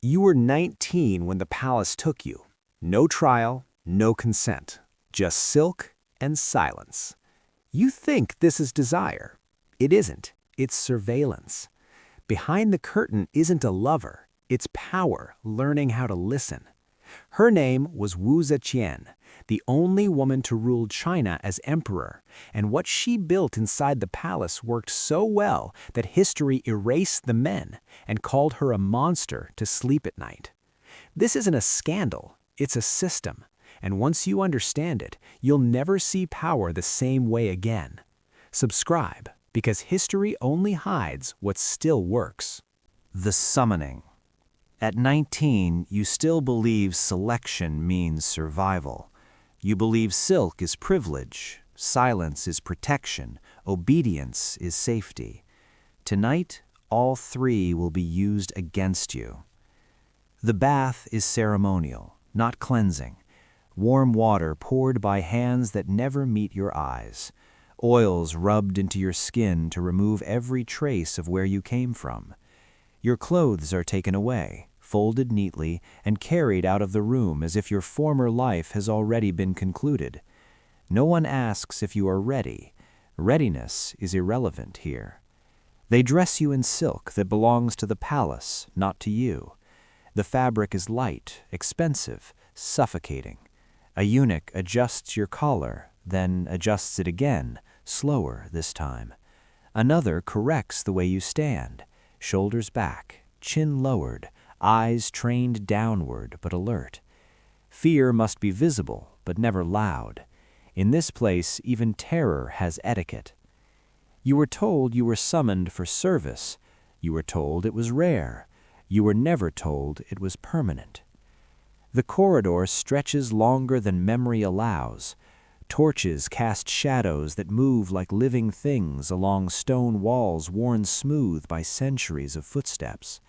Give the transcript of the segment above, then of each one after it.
You were 19 when the palace took you. No trial, no consent. Just silk and silence. You think this is desire. It isn't. It's surveillance. Behind the curtain isn't a lover. It's power learning how to listen. Her name was Wu Zetian, the only woman to rule China as emperor, and what she built inside the palace worked so well that history erased the men and called her a monster to sleep at night. This isn't a scandal, it's a system, and once you understand it, you'll never see power the same way again. Subscribe, because history only hides what still works. The Summoning. At 19, you still believe selection means survival. You believe silk is privilege, silence is protection, obedience is safety. Tonight, all three will be used against you. The bath is ceremonial, not cleansing. Warm water poured by hands that never meet your eyes. Oils rubbed into your skin to remove every trace of where you came from. Your clothes are taken away, folded neatly, and carried out of the room as if your former life has already been concluded. No one asks if you are ready. Readiness is irrelevant here. They dress you in silk that belongs to the palace, not to you. The fabric is light, expensive, suffocating. A eunuch adjusts your collar, then adjusts it again, slower this time. Another corrects the way you stand, shoulders back, chin lowered, eyes trained downward but alert. Fear must be visible but never loud. In this place, even terror has etiquette. You were told you were summoned for service. You were told it was rare. You were never told it was permanent. The corridor stretches longer than memory allows. Torches cast shadows that move like living things along stone walls worn smooth by centuries of footsteps.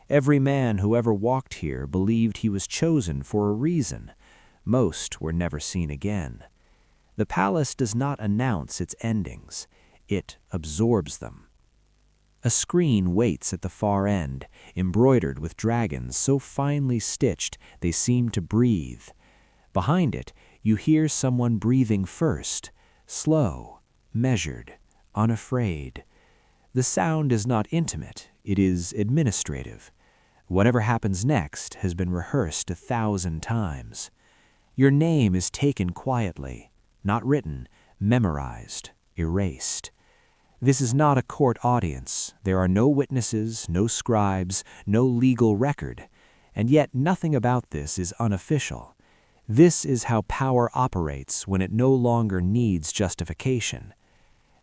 Every man who ever walked here believed he was chosen for a reason. Most were never seen again. The palace does not announce its endings. It absorbs them. A screen waits at the far end, embroidered with dragons so finely stitched they seem to breathe. Behind it, you hear someone breathing first, slow, measured, unafraid. The sound is not intimate, it is administrative. Whatever happens next has been rehearsed 1,000 times. Your name is taken quietly, not written, memorized, erased. This is not a court audience. There are no witnesses, no scribes, no legal record. And yet nothing about this is unofficial. This is how power operates when it no longer needs justification.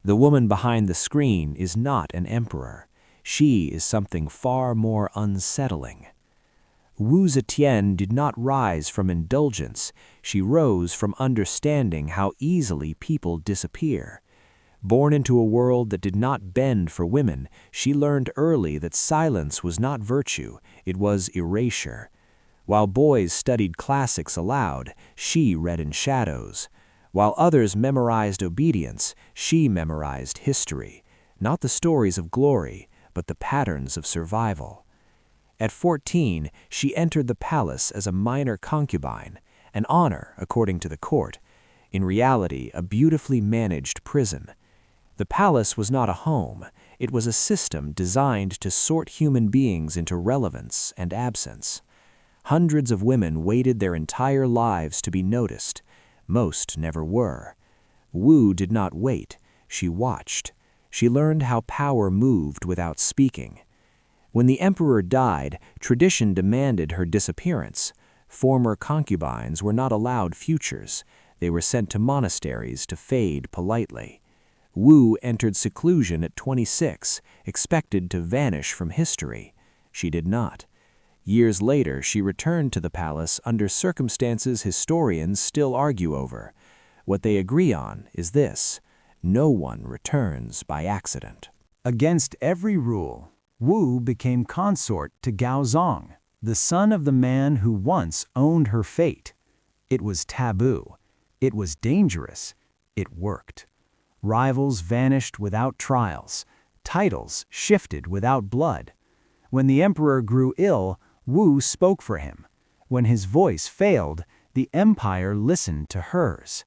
The woman behind the screen is not an emperor. She is something far more unsettling. Wu Zetian did not rise from indulgence. She rose from understanding how easily people disappear. Born into a world that did not bend for women, she learned early that silence was not virtue, it was erasure. While boys studied classics aloud, she read in shadows. While others memorized obedience, she memorized history, not the stories of glory, but the patterns of survival. At 14, she entered the palace as a minor concubine, an honor according to the court, in reality a beautifully managed prison. The palace was not a home, it was a system designed to sort human beings into relevance and absence. Hundreds of women waited their entire lives to be noticed. Most never were. Wu did not wait, she watched. She learned how power moved without speaking. When the emperor died, tradition demanded her disappearance. Former concubines were not allowed futures. They were sent to monasteries to fade politely. Wu entered seclusion at 26, expected to vanish from history. She did not. Years later, she returned to the palace under circumstances historians still argue over. What they agree on is this: no one returns by accident. Against every rule, Wu became consort to Gaozong, the son of the man who once owned her fate. It was taboo. It was dangerous. It worked. Rivals vanished without trials. Titles shifted without blood. When the emperor grew ill, Wu spoke for him. When his voice failed, the empire listened to hers.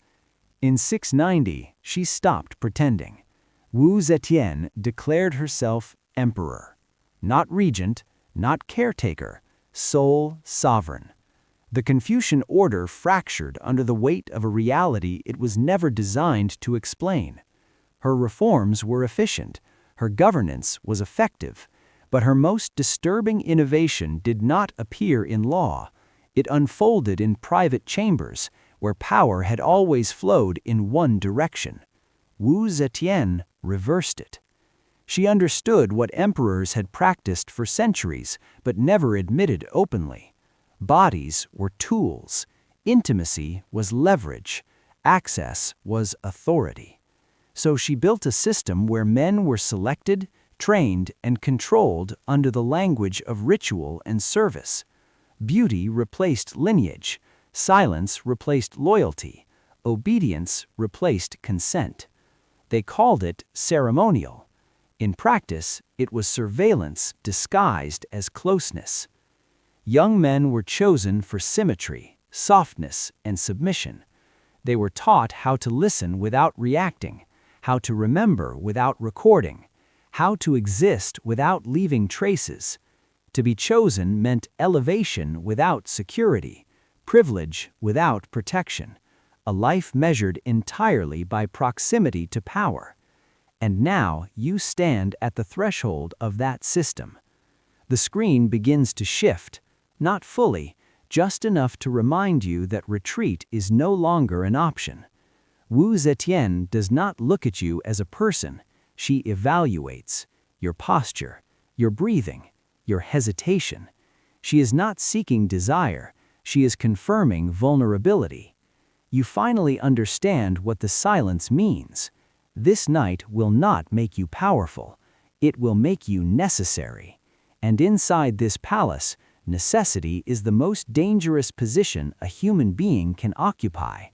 In 690, she stopped pretending. Wu Zetian declared herself emperor. Not regent, not caretaker, sole sovereign. The Confucian order fractured under the weight of a reality it was never designed to explain. Her reforms were efficient, her governance was effective, but her most disturbing innovation did not appear in law. It unfolded in private chambers, where power had always flowed in one direction. Wu Zetian reversed it. She understood what emperors had practiced for centuries, but never admitted openly. Bodies were tools, intimacy was leverage, access was authority. So she built a system where men were selected, trained, and controlled under the language of ritual and service. Beauty replaced lineage, silence replaced loyalty, obedience replaced consent. They called it ceremonial. In practice, it was surveillance disguised as closeness. Young men were chosen for symmetry, softness, and submission. They were taught how to listen without reacting, how to remember without recording, how to exist without leaving traces. To be chosen meant elevation without security, privilege without protection, a life measured entirely by proximity to power. And now you stand at the threshold of that system. The screen begins to shift, not fully, just enough to remind you that retreat is no longer an option. Wu Zetian does not look at you as a person, she evaluates your posture, your breathing, your hesitation. She is not seeking desire, she is confirming vulnerability. You finally understand what the silence means. This night will not make you powerful, it will make you necessary. And inside this palace, necessity is the most dangerous position a human being can occupy.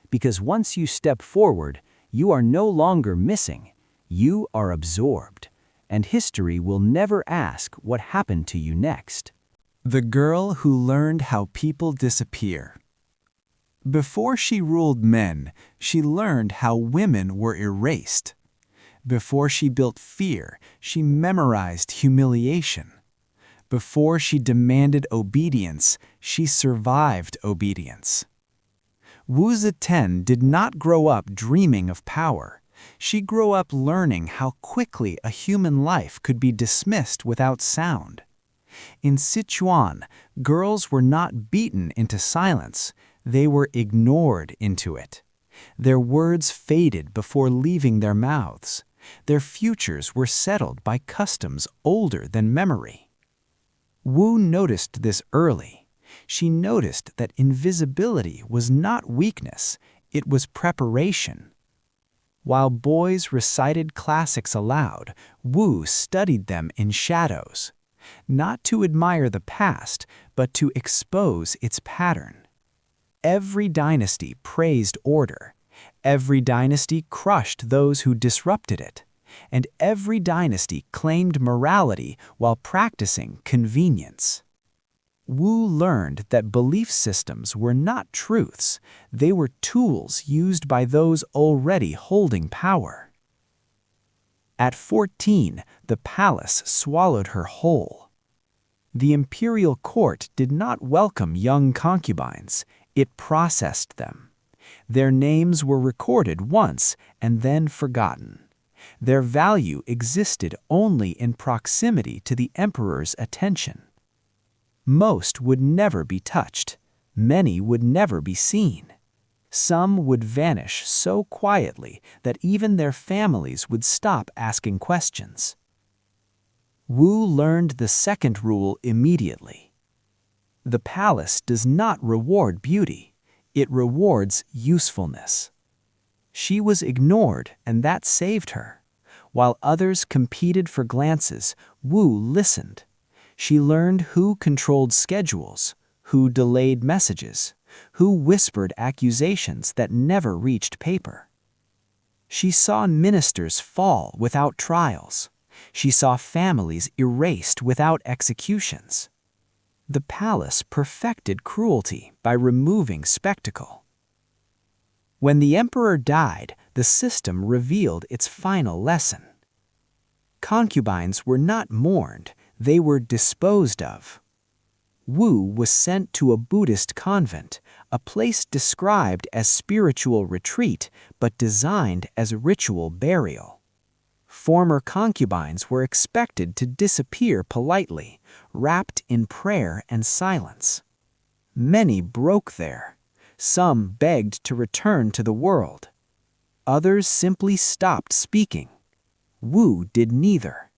Because once you step forward, you are no longer missing, you are absorbed. And history will never ask what happened to you next. The girl who learned how people disappear. Before she ruled men, she learned how women were erased. Before she built fear, she memorized humiliation. Before she demanded obedience, she survived obedience. Wu Zetian did not grow up dreaming of power. She grew up learning how quickly a human life could be dismissed without sound. In Sichuan, girls were not beaten into silence, they were ignored into it. Their words faded before leaving their mouths. Their futures were settled by customs older than memory. Wu noticed this early. She noticed that invisibility was not weakness, it was preparation. While boys recited classics aloud, Wu studied them in shadows, not to admire the past, but to expose its pattern. Every dynasty praised order. Every dynasty crushed those who disrupted it. And every dynasty claimed morality while practicing convenience. Wu learned that belief systems were not truths, they were tools used by those already holding power. At 14, the palace swallowed her whole. The imperial court did not welcome young concubines, it processed them. Their names were recorded once and then forgotten. Their value existed only in proximity to the emperor's attention. Most would never be touched, many would never be seen. Some would vanish so quietly that even their families would stop asking questions. Wu learned the second rule immediately. The palace does not reward beauty, it rewards usefulness. She was ignored, and that saved her. While others competed for glances, Wu listened. She learned who controlled schedules, who delayed messages, who whispered accusations that never reached paper. She saw ministers fall without trials. She saw families erased without executions. The palace perfected cruelty by removing spectacle. When the emperor died, the system revealed its final lesson. Concubines were not mourned, they were disposed of. Wu was sent to a Buddhist convent, a place described as spiritual retreat but designed as ritual burial. Former concubines were expected to disappear politely, wrapped in prayer and silence. Many broke there. Some begged to return to the world. Others simply stopped speaking. Wu did neither.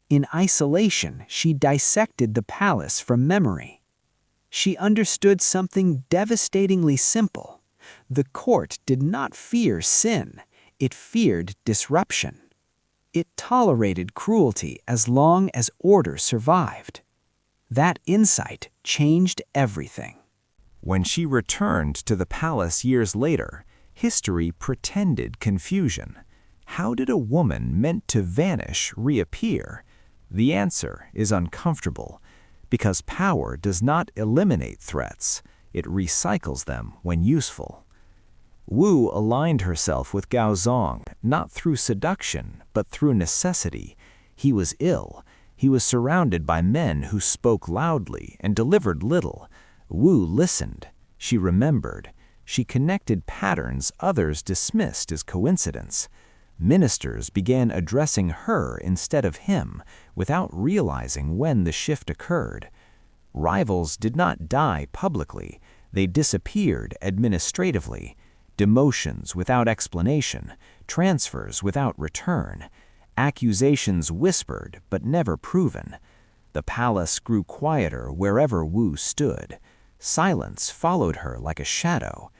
In isolation, she dissected the palace from memory. She understood something devastatingly simple. The court did not fear sin, it feared disruption. It tolerated cruelty as long as order survived. That insight changed everything. When she returned to the palace years later, history pretended confusion. How did a woman meant to vanish reappear? The answer is uncomfortable, because power does not eliminate threats, it recycles them when useful. Wu aligned herself with Gaozong, not through seduction, but through necessity. He was ill. He was surrounded by men who spoke loudly and delivered little. Wu listened. She remembered. She connected patterns others dismissed as coincidence. Ministers began addressing her instead of him, without realizing when the shift occurred. Rivals did not die publicly. They disappeared administratively. Demotions without explanation, transfers without return, accusations whispered but never proven. The palace grew quieter wherever Wu stood. Silence followed her like a shadow.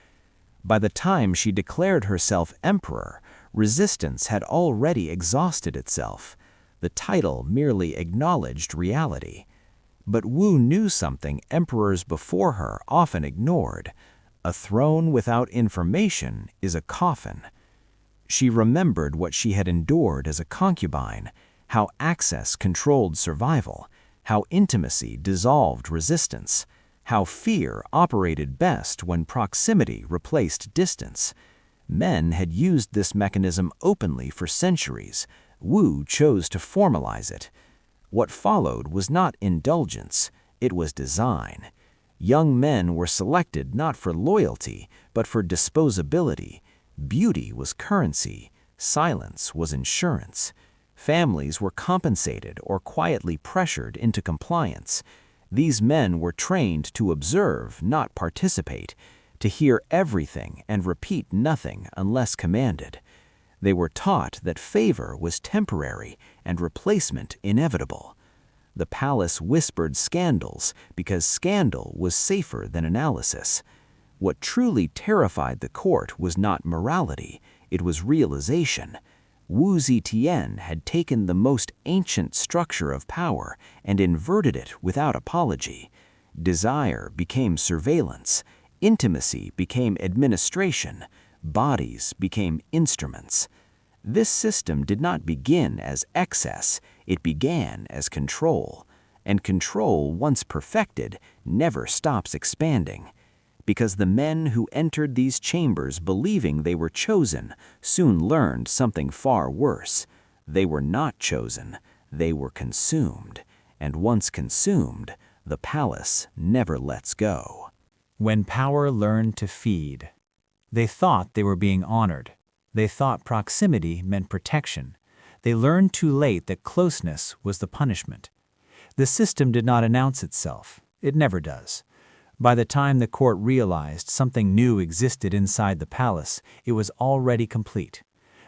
By the time she declared herself emperor, resistance had already exhausted itself. The title merely acknowledged reality. But Wu knew something emperors before her often ignored. A throne without information is a coffin. She remembered what she had endured as a concubine, how access controlled survival, how intimacy dissolved resistance, how fear operated best when proximity replaced distance. Men had used this mechanism openly for centuries. Wu chose to formalize it. What followed was not indulgence, it was design. Young men were selected not for loyalty, but for disposability. Beauty was currency. Silence was insurance. Families were compensated or quietly pressured into compliance. These men were trained to observe, not participate, to hear everything and repeat nothing unless commanded. They were taught that favor was temporary and replacement inevitable. The palace whispered scandals because scandal was safer than analysis. What truly terrified the court was not morality, it was realization. Wu Zetian had taken the most ancient structure of power and inverted it without apology. Desire became surveillance, intimacy became administration, bodies became instruments. This system did not begin as excess, it began as control. And control, once perfected, never stops expanding. Because the men who entered these chambers believing they were chosen soon learned something far worse. They were not chosen, they were consumed. And once consumed, the palace never lets go. When power learned to feed, they thought they were being honored. They thought proximity meant protection. They learned too late that closeness was the punishment. The system did not announce itself. It never does. By the time the court realized something new existed inside the palace, it was already complete.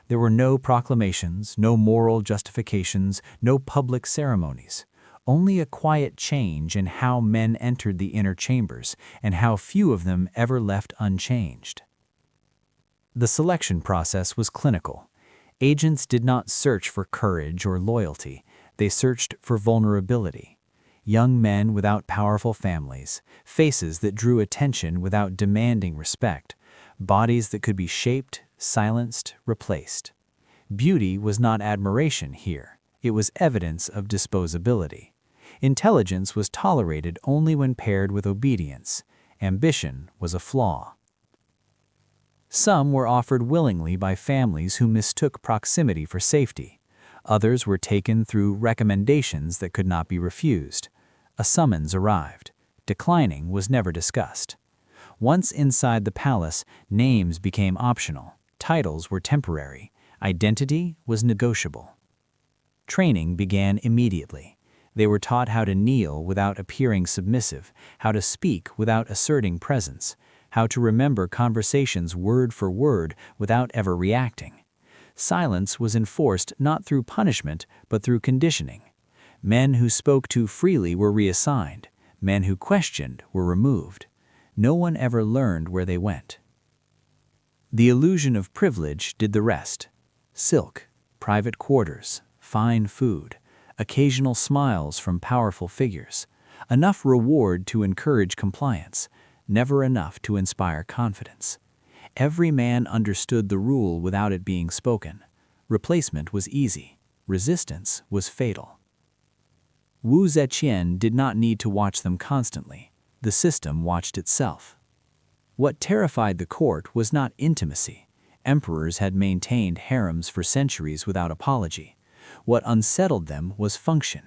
There were no proclamations, no moral justifications, no public ceremonies. Only a quiet change in how men entered the inner chambers and how few of them ever left unchanged. The selection process was clinical. Agents did not search for courage or loyalty. They searched for vulnerability. Young men without powerful families, faces that drew attention without demanding respect, bodies that could be shaped, silenced, replaced. Beauty was not admiration here. It was evidence of disposability. Intelligence was tolerated only when paired with obedience. Ambition was a flaw. Some were offered willingly by families who mistook proximity for safety. Others were taken through recommendations that could not be refused. A summons arrived. Declining was never discussed. Once inside the palace, names became optional. Titles were temporary. Identity was negotiable. Training began immediately. They were taught how to kneel without appearing submissive, how to speak without asserting presence, how to remember conversations word for word without ever reacting. Silence was enforced not through punishment, but through conditioning. Men who spoke too freely were reassigned. Men who questioned were removed. No one ever learned where they went. The illusion of privilege did the rest. Silk, private quarters, fine food, occasional smiles from powerful figures, enough reward to encourage compliance, never enough to inspire confidence. Every man understood the rule without it being spoken. Replacement was easy. Resistance was fatal. Wu Zetian did not need to watch them constantly. The system watched itself. What terrified the court was not intimacy. Emperors had maintained harems for centuries without apology. What unsettled them was function.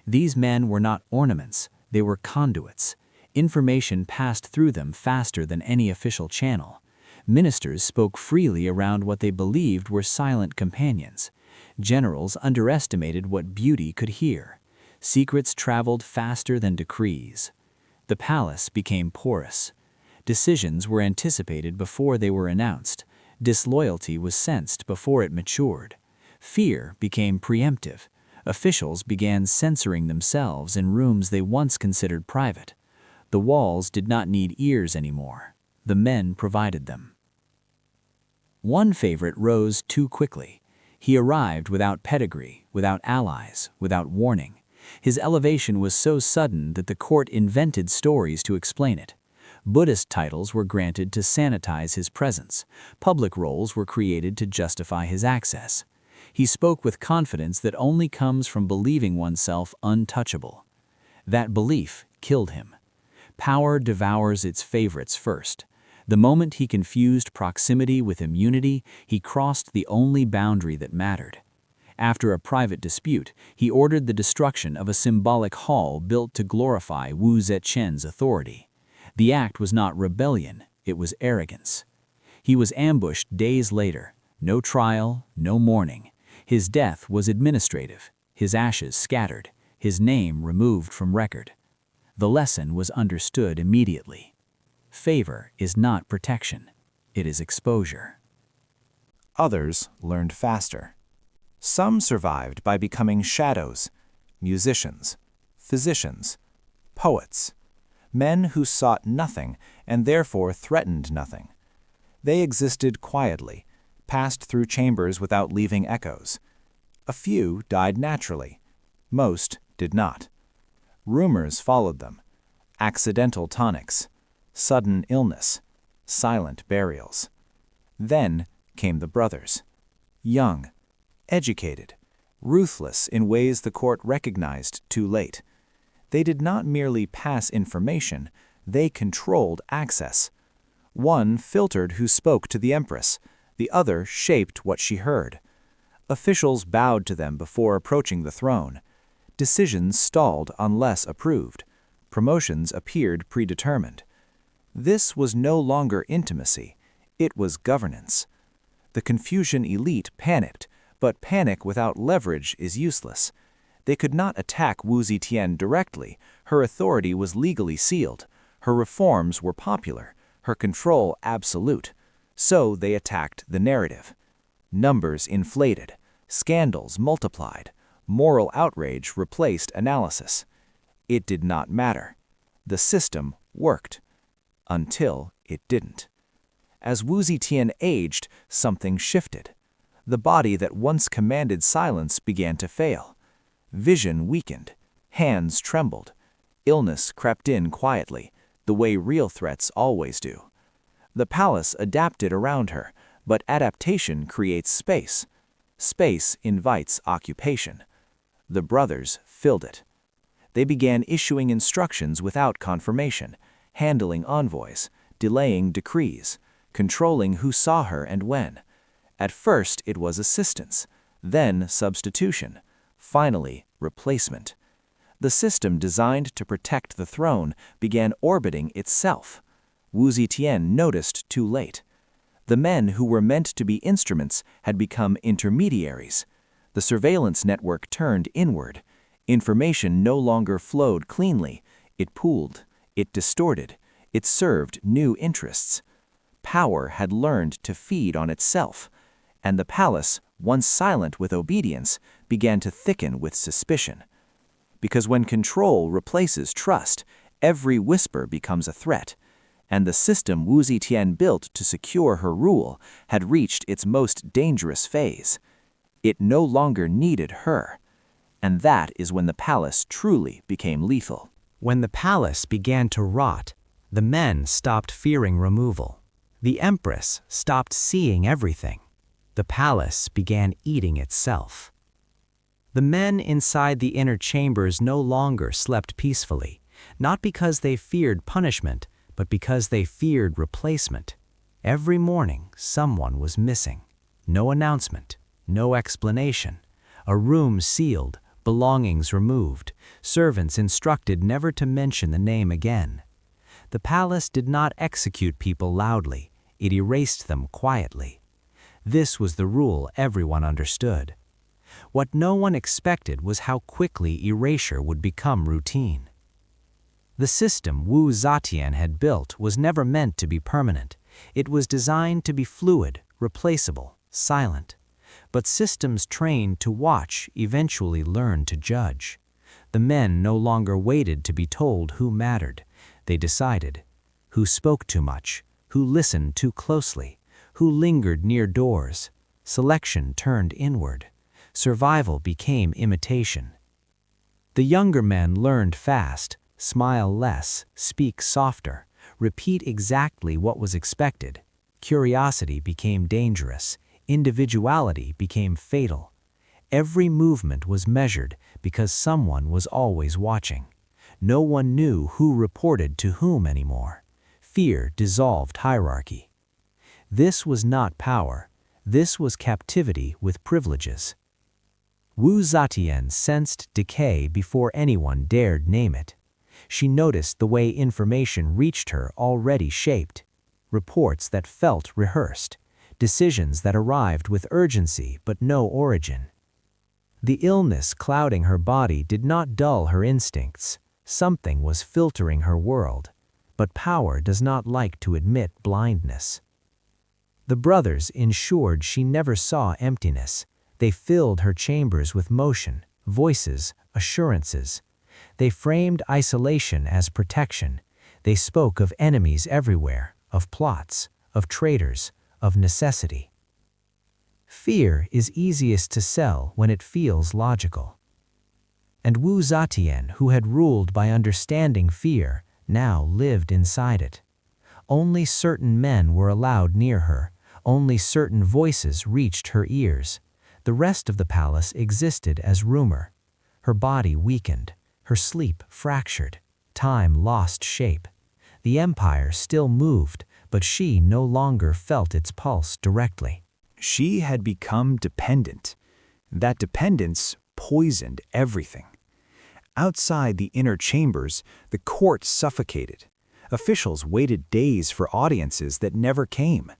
These men were not ornaments, they were conduits. Information passed through them faster than any official channel. Ministers spoke freely around what they believed were silent companions. Generals underestimated what beauty could hear. Secrets traveled faster than decrees. The palace became porous. Decisions were anticipated before they were announced. Disloyalty was sensed before it matured. Fear became preemptive. Officials began censoring themselves in rooms they once considered private. The walls did not need ears anymore. The men provided them. One favorite rose too quickly. He arrived without pedigree, without allies, without warning. His elevation was so sudden that the court invented stories to explain it. Buddhist titles were granted to sanitize his presence. Public roles were created to justify his access. He spoke with confidence that only comes from believing oneself untouchable. That belief killed him. Power devours its favorites first. The moment he confused proximity with immunity, he crossed the only boundary that mattered. After a private dispute, he ordered the destruction of a symbolic hall built to glorify Wu Zetian's authority. The act was not rebellion, it was arrogance. He was ambushed days later. No trial, no mourning. His death was administrative, his ashes scattered, his name removed from record. The lesson was understood immediately. Favor is not protection, it is exposure. Others learned faster. Some survived by becoming shadows, musicians, physicians, poets, men who sought nothing and therefore threatened nothing. They existed quietly, passed through chambers without leaving echoes. A few died naturally. Most did not. Rumors followed them. Accidental tonics, sudden illness, silent burials. Then came the brothers. Young, educated, ruthless in ways the court recognized too late. They did not merely pass information, they controlled access. One filtered who spoke to the empress, the other shaped what she heard. Officials bowed to them before approaching the throne. Decisions stalled unless approved. Promotions appeared predetermined. This was no longer intimacy, it was governance. The Confucian elite panicked, but panic without leverage is useless. They could not attack Wu Zetian directly. Her authority was legally sealed. Her reforms were popular, her control absolute. So they attacked the narrative. Numbers inflated, scandals multiplied, moral outrage replaced analysis. It did not matter. The system worked. Until it didn't. As Wu Zetian aged, something shifted. The body that once commanded silence began to fail. Vision weakened. Hands trembled. Illness crept in quietly, the way real threats always do. The palace adapted around her, but adaptation creates space. Space invites occupation. The brothers filled it. They began issuing instructions without confirmation, handling envoys, delaying decrees, controlling who saw her and when. At first it was assistance, then substitution, finally replacement. The system designed to protect the throne began orbiting itself. Wu Zetian noticed too late. The men who were meant to be instruments had become intermediaries. The surveillance network turned inward. Information no longer flowed cleanly. It pooled, it distorted, it served new interests. Power had learned to feed on itself, and the palace, once silent with obedience, began to thicken with suspicion. Because when control replaces trust, every whisper becomes a threat, and the system Wu Zetian built to secure her rule had reached its most dangerous phase. It no longer needed her, and that is when the palace truly became lethal. When the palace began to rot, the men stopped fearing removal. The empress stopped seeing everything. The palace began eating itself. The men inside the inner chambers no longer slept peacefully, not because they feared punishment, but because they feared replacement. Every morning, someone was missing. No announcement, no explanation. A room sealed, belongings removed, servants instructed never to mention the name again. The palace did not execute people loudly, it erased them quietly. This was the rule everyone understood. What no one expected was how quickly erasure would become routine. The system Wu Zetian had built was never meant to be permanent. It was designed to be fluid, replaceable, silent. But systems trained to watch eventually learned to judge. The men no longer waited to be told who mattered. They decided. Who spoke too much, who listened too closely, who lingered near doors. Selection turned inward. Survival became imitation. The younger men learned fast, smile less, speak softer, repeat exactly what was expected. Curiosity became dangerous. Individuality became fatal. Every movement was measured because someone was always watching. No one knew who reported to whom anymore. Fear dissolved hierarchy. This was not power. This was captivity with privileges. Wu Zetian sensed decay before anyone dared name it. She noticed the way information reached her already shaped. Reports that felt rehearsed. Decisions that arrived with urgency but no origin. The illness clouding her body did not dull her instincts. Something was filtering her world. But power does not like to admit blindness. The brothers ensured she never saw emptiness. They filled her chambers with motion, voices, assurances. They framed isolation as protection. They spoke of enemies everywhere, of plots, of traitors, of necessity. Fear is easiest to sell when it feels logical. And Wu Zetian, who had ruled by understanding fear, now lived inside it. Only certain men were allowed near her. Only certain voices reached her ears. The rest of the palace existed as rumor. Her body weakened, her sleep fractured, time lost shape. The empire still moved, but she no longer felt its pulse directly. She had become dependent. That dependence poisoned everything. Outside the inner chambers, the court suffocated. Officials waited days for audiences that never came.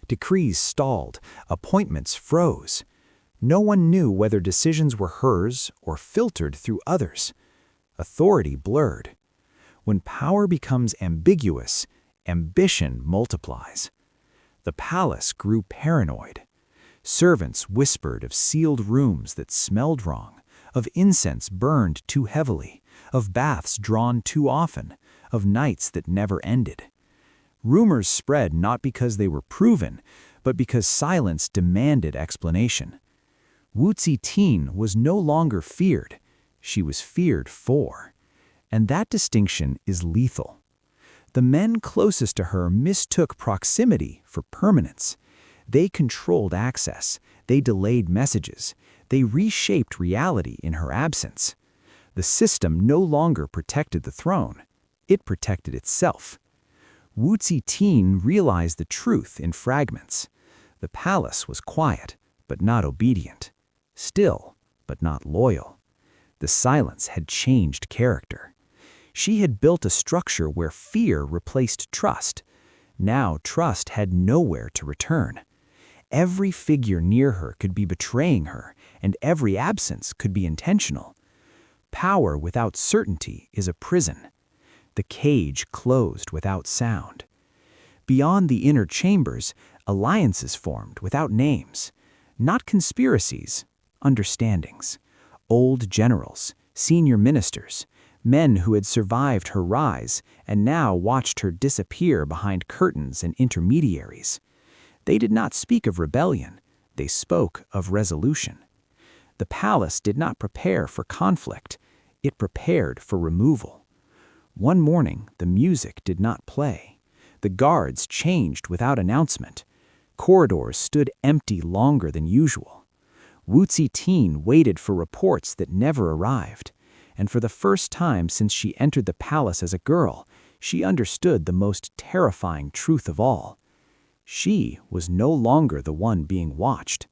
Decrees stalled, appointments froze. No one knew whether decisions were hers or filtered through others. Authority blurred. When power becomes ambiguous, ambition multiplies. The palace grew paranoid. Servants whispered of sealed rooms that smelled wrong, of incense burned too heavily, of baths drawn too often, of nights that never ended. Rumors spread not because they were proven, but because silence demanded explanation. Wu Zetian was no longer feared, she was feared for. And that distinction is lethal. The men closest to her mistook proximity for permanence. They controlled access, they delayed messages, they reshaped reality in her absence. The system no longer protected the throne. It protected itself. Wu Zetian realized the truth in fragments. The palace was quiet, but not obedient. Still, but not loyal. The silence had changed character. She had built a structure where fear replaced trust. Now trust had nowhere to return. Every figure near her could be betraying her, and every absence could be intentional. Power without certainty is a prison. The cage closed without sound. Beyond the inner chambers, alliances formed without names. Not conspiracies, understandings. Old generals, senior ministers, men who had survived her rise and now watched her disappear behind curtains and intermediaries. They did not speak of rebellion, they spoke of resolution. The palace did not prepare for conflict, it prepared for removal. One morning, the music did not play. The guards changed without announcement. Corridors stood empty longer than usual. Wu Zetian waited for reports that never arrived, and for the first time since she entered the palace as a girl, she understood the most terrifying truth of all. She was no longer the one being watched.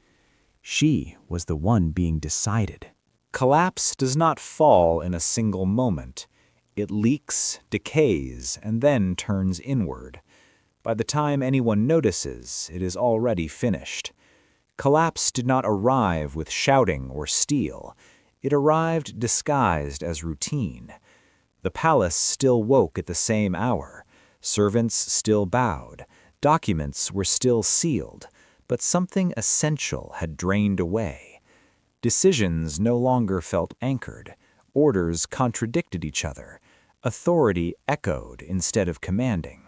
She was the one being decided. Collapse does not fall in a single moment. It leaks, decays, and then turns inward. By the time anyone notices, it is already finished. Collapse did not arrive with shouting or steel. It arrived disguised as routine. The palace still woke at the same hour. Servants still bowed. Documents were still sealed. But something essential had drained away. Decisions no longer felt anchored. Orders contradicted each other. Authority echoed instead of commanding.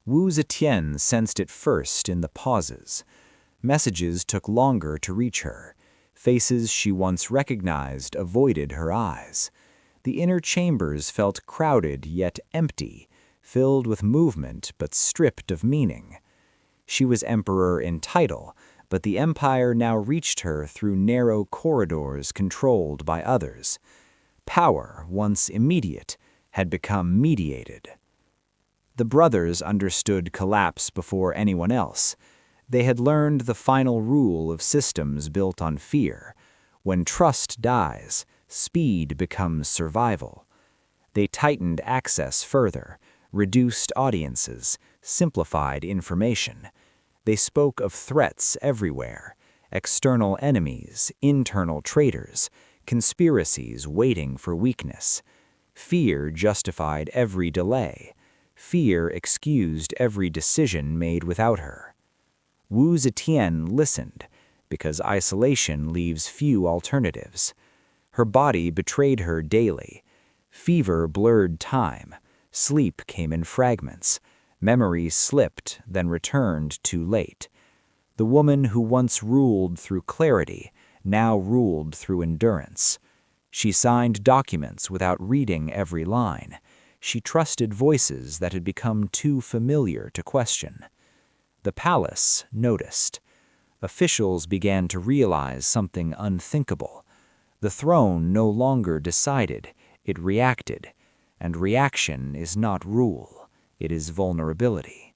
Wu Zetian sensed it first in the pauses. Messages took longer to reach her. Faces she once recognized avoided her eyes. The inner chambers felt crowded yet empty, filled with movement but stripped of meaning. She was emperor in title, but the empire now reached her through narrow corridors controlled by others. Power, once immediate, had become mediated. The brothers understood collapse before anyone else. They had learned the final rule of systems built on fear. When trust dies, speed becomes survival. They tightened access further, reduced audiences, simplified information. They spoke of threats everywhere, external enemies, internal traitors, conspiracies waiting for weakness. Fear justified every delay. Fear excused every decision made without her. Wu Zetian listened, because isolation leaves few alternatives. Her body betrayed her daily. Fever blurred time. Sleep came in fragments. Memory slipped, then returned too late. The woman who once ruled through clarity now ruled through endurance. She signed documents without reading every line. She trusted voices that had become too familiar to question. The palace noticed. Officials began to realize something unthinkable. The throne no longer decided, it reacted. And reaction is not rule, it is vulnerability.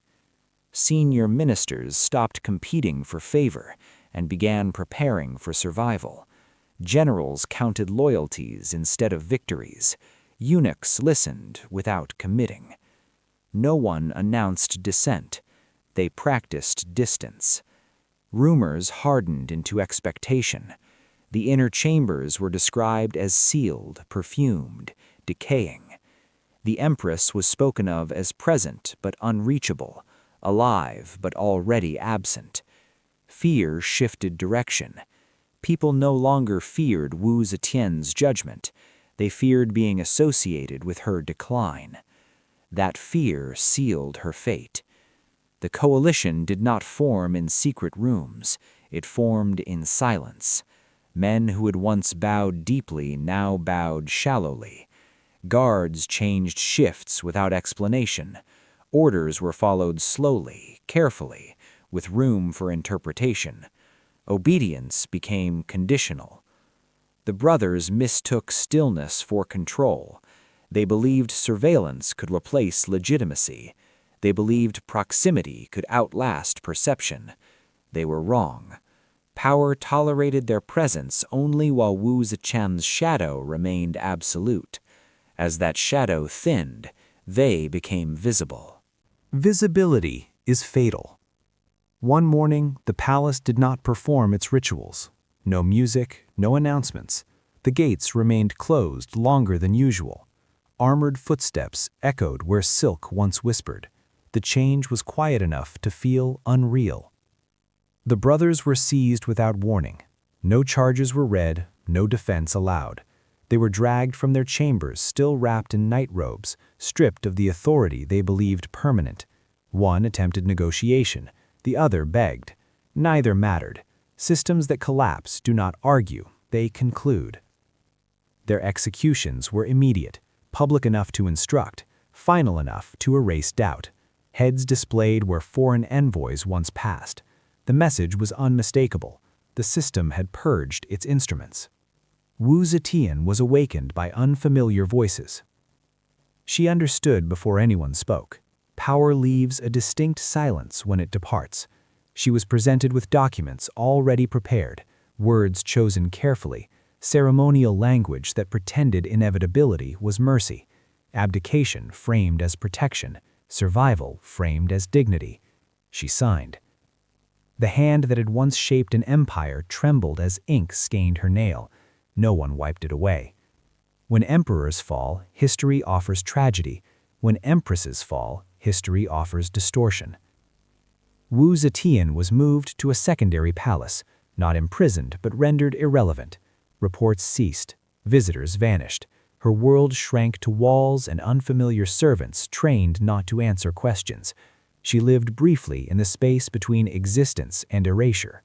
Senior ministers stopped competing for favor and began preparing for survival. Generals counted loyalties instead of victories. Eunuchs listened without committing. No one announced dissent. They practiced distance. Rumors hardened into expectation. The inner chambers were described as sealed, perfumed, decaying. The empress was spoken of as present but unreachable, alive but already absent. Fear shifted direction. People no longer feared Wu Zetian's judgment. They feared being associated with her decline. That fear sealed her fate. The coalition did not form in secret rooms. It formed in silence. Men who had once bowed deeply now bowed shallowly. Guards changed shifts without explanation. Orders were followed slowly, carefully, with room for interpretation. Obedience became conditional. The brothers mistook stillness for control. They believed surveillance could replace legitimacy. They believed proximity could outlast perception. They were wrong. Power tolerated their presence only while Wu Zetian's shadow remained absolute. As that shadow thinned, they became visible. Visibility is fatal. One morning, the palace did not perform its rituals. No music, no announcements. The gates remained closed longer than usual. Armored footsteps echoed where silk once whispered. The change was quiet enough to feel unreal. The brothers were seized without warning. No charges were read, no defense allowed. They were dragged from their chambers still wrapped in night robes, stripped of the authority they believed permanent. One attempted negotiation, the other begged. Neither mattered. Systems that collapse do not argue, they conclude. Their executions were immediate, public enough to instruct, final enough to erase doubt. Heads displayed where foreign envoys once passed. The message was unmistakable. The system had purged its instruments. Wu Zetian was awakened by unfamiliar voices. She understood before anyone spoke. Power leaves a distinct silence when it departs. She was presented with documents already prepared, words chosen carefully, ceremonial language that pretended inevitability was mercy, abdication framed as protection, survival framed as dignity. She signed. The hand that had once shaped an empire trembled as ink stained her nail. No one wiped it away. When emperors fall, history offers tragedy. When empresses fall, history offers distortion. Wu Zetian was moved to a secondary palace, not imprisoned but rendered irrelevant. Reports ceased. Visitors vanished. Her world shrank to walls and unfamiliar servants trained not to answer questions. She lived briefly in the space between existence and erasure.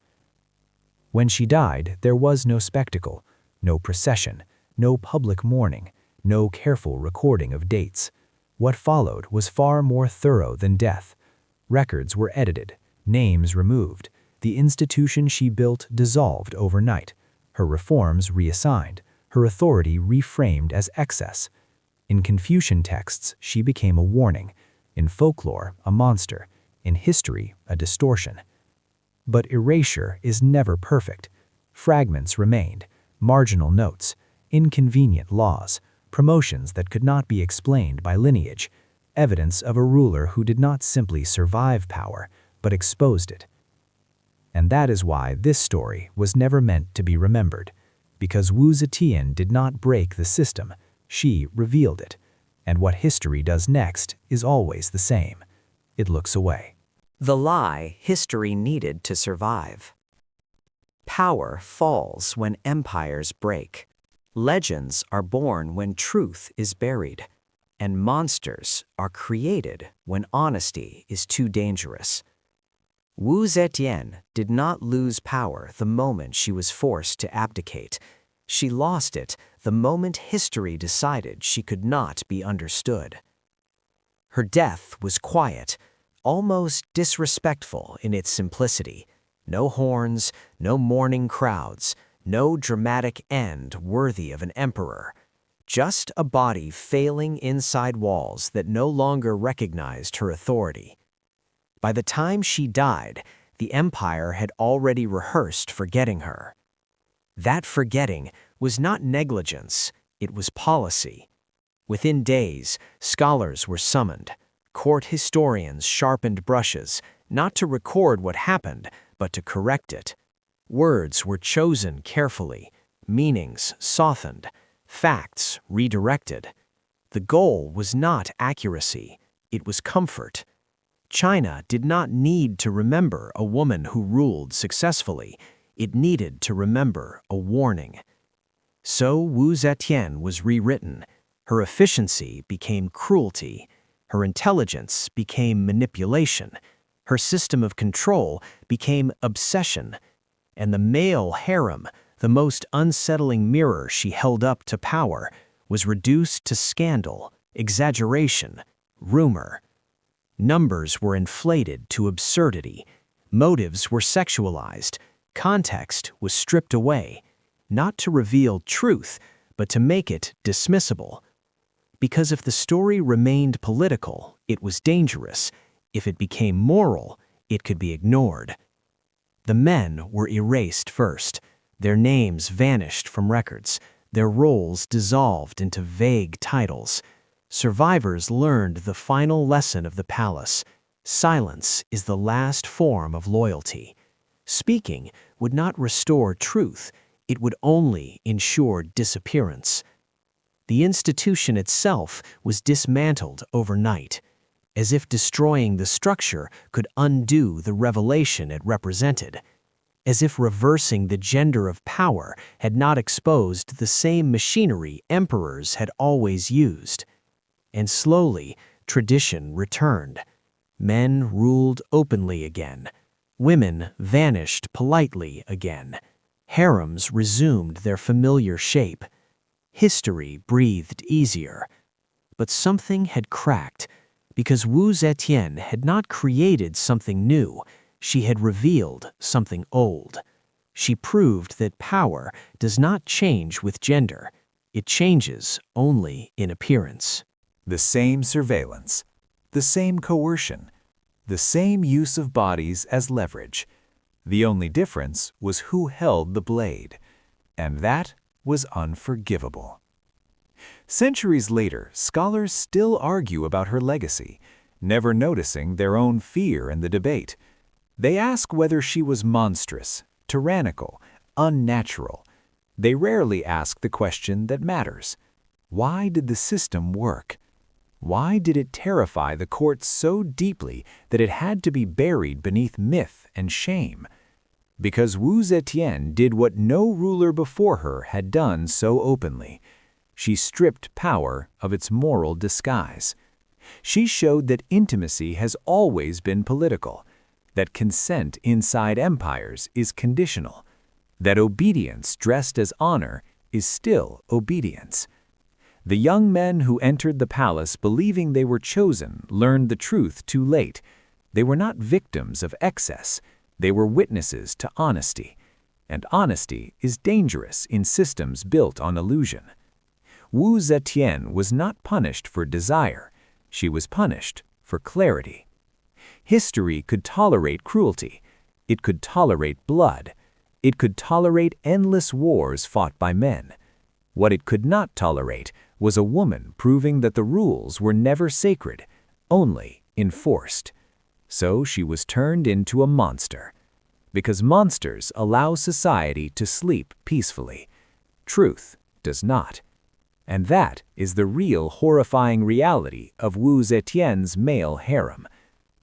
When she died, there was no spectacle, no procession, no public mourning, no careful recording of dates. What followed was far more thorough than death. Records were edited, names removed. The institution she built dissolved overnight. Her reforms reassigned, her authority reframed as excess. In Confucian texts, she became a warning. In folklore, a monster. In history, a distortion. But erasure is never perfect. Fragments remained, marginal notes, inconvenient laws, promotions that could not be explained by lineage, evidence of a ruler who did not simply survive power, but exposed it. And that is why this story was never meant to be remembered. Because Wu Zetian did not break the system, she revealed it. And what history does next is always the same. It looks away. The lie history needed to survive. Power falls when empires break. Legends are born when truth is buried. And monsters are created when honesty is too dangerous. Wu Zetian did not lose power the moment she was forced to abdicate. She lost it the moment history decided she could not be understood. Her death was quiet, almost disrespectful in its simplicity. No horns, no mourning crowds, no dramatic end worthy of an emperor. Just a body failing inside walls that no longer recognized her authority. By the time she died, the empire had already rehearsed forgetting her. That forgetting was not negligence, it was policy. Within days, scholars were summoned. Court historians sharpened brushes, not to record what happened, but to correct it. Words were chosen carefully, meanings softened, facts redirected. The goal was not accuracy, it was comfort. China did not need to remember a woman who ruled successfully. It needed to remember a warning. So Wu Zetian was rewritten. Her efficiency became cruelty. Her intelligence became manipulation. Her system of control became obsession. And the male harem, the most unsettling mirror she held up to power, was reduced to scandal, exaggeration, rumor. Numbers were inflated to absurdity. Motives were sexualized. Context was stripped away. not to reveal truth, but to make it dismissible. Because if the story remained political, it was dangerous. If it became moral, it could be ignored. The men were erased first. Their names vanished from records. Their roles dissolved into vague titles. Survivors learned the final lesson of the palace. Silence is the last form of loyalty. Speaking would not restore truth. It would only ensure disappearance. The institution itself was dismantled overnight, as if destroying the structure could undo the revelation it represented, as if reversing the gender of power had not exposed the same machinery emperors had always used. And slowly, tradition returned. Men ruled openly again. Women vanished politely again. Harems resumed their familiar shape. History breathed easier. But something had cracked, because Wu Zetian had not created something new. She had revealed something old. She proved that power does not change with gender. It changes only in appearance. The same surveillance, the same coercion, the same use of bodies as leverage. The only difference was who held the blade, and that was unforgivable. Centuries later, scholars still argue about her legacy, never noticing their own fear in the debate. They ask whether she was monstrous, tyrannical, unnatural. They rarely ask the question that matters. Why did the system work? Why did it terrify the courts so deeply that it had to be buried beneath myth and shame? Because Wu Zetian did what no ruler before her had done so openly. She stripped power of its moral disguise. She showed that intimacy has always been political, that consent inside empires is conditional, that obedience dressed as honor is still obedience. The young men who entered the palace believing they were chosen learned the truth too late. They were not victims of excess. They were witnesses to honesty. And honesty is dangerous in systems built on illusion. Wu Zetian was not punished for desire. She was punished for clarity. History could tolerate cruelty. It could tolerate blood. It could tolerate endless wars fought by men. What it could not tolerate was a woman proving that the rules were never sacred, only enforced. So she was turned into a monster. Because monsters allow society to sleep peacefully. Truth does not. And that is the real horrifying reality of Wu Zetian's male harem.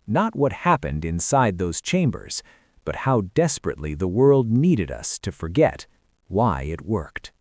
Not what happened inside those chambers, but how desperately the world needed us to forget why it worked.